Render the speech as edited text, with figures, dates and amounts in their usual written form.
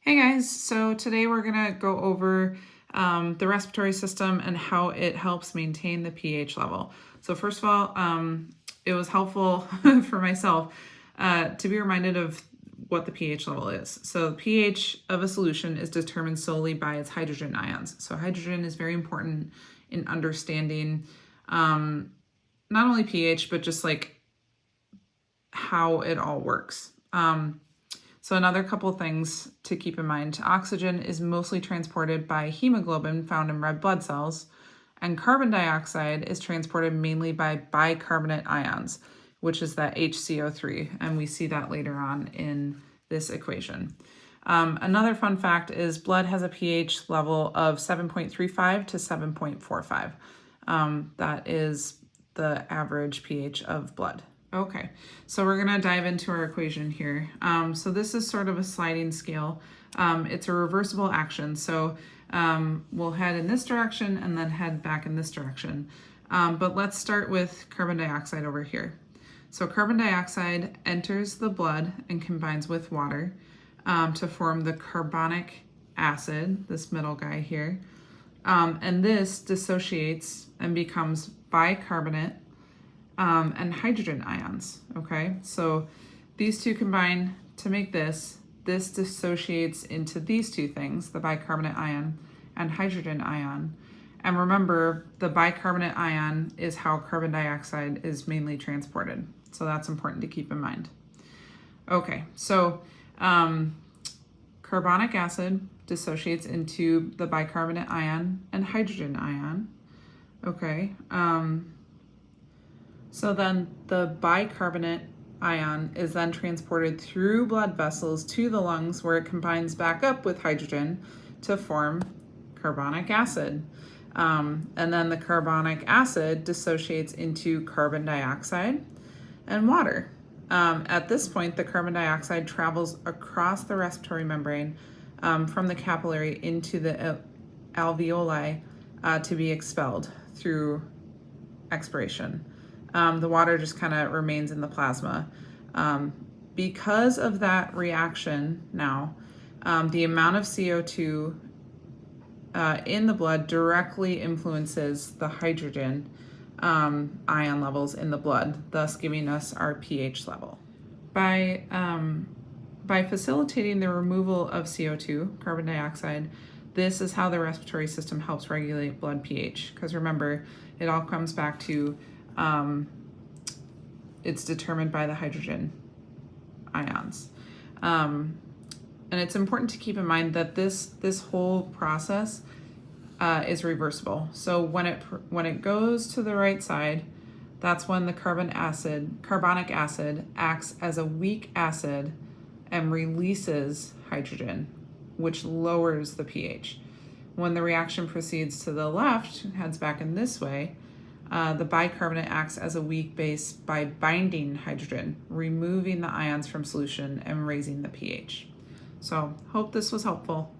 Hey guys, so today we're going to go over the respiratory system and how it helps maintain the pH level. So first of all, it was helpful for myself to be reminded of what the pH level is. So the pH of a solution is determined solely by its hydrogen ions. So hydrogen is very important in understanding not only pH, but just like how it all works. So another couple things to keep in mind. Oxygen is mostly transported by hemoglobin found in red blood cells, and carbon dioxide is transported mainly by bicarbonate ions, which is that HCO3, and we see that later on in this equation. Another fun fact is blood has a pH level of 7.35 to 7.45. That is the average pH of blood. Okay, so we're gonna dive into our equation here. So this is sort of a sliding scale. It's a reversible action, so we'll head in this direction and then head back in this direction. But let's start with carbon dioxide over here. So carbon dioxide enters the blood and combines with water to form the carbonic acid, this middle guy here. And this dissociates and becomes bicarbonate and hydrogen ions, okay? So these two combine to make this. This dissociates into these two things, the bicarbonate ion and hydrogen ion. And remember, the bicarbonate ion is how carbon dioxide is mainly transported. So that's important to keep in mind. Okay, so carbonic acid dissociates into the bicarbonate ion and hydrogen ion, okay? So then the bicarbonate ion is then transported through blood vessels to the lungs where it combines back up with hydrogen to form carbonic acid. And then the carbonic acid dissociates into carbon dioxide and water. At this point, the carbon dioxide travels across the respiratory membrane from the capillary into the alveoli to be expelled through expiration. The water just kind of remains in the plasma. Because of that reaction now, the amount of CO2 in the blood directly influences the hydrogen ion levels in the blood, thus giving us our pH level. By facilitating the removal of CO2, carbon dioxide, this is how the respiratory system helps regulate blood pH. Because remember, it all comes back to it's determined by the hydrogen ions. And it's important to keep in mind that this whole process is reversible. So when it goes to the right side, that's when the carbonic acid acts as a weak acid and releases hydrogen, which lowers the pH. When the reaction proceeds to the left, heads back in this way, the bicarbonate acts as a weak base by binding hydrogen, removing the ions from solution and raising the pH. So, hope this was helpful.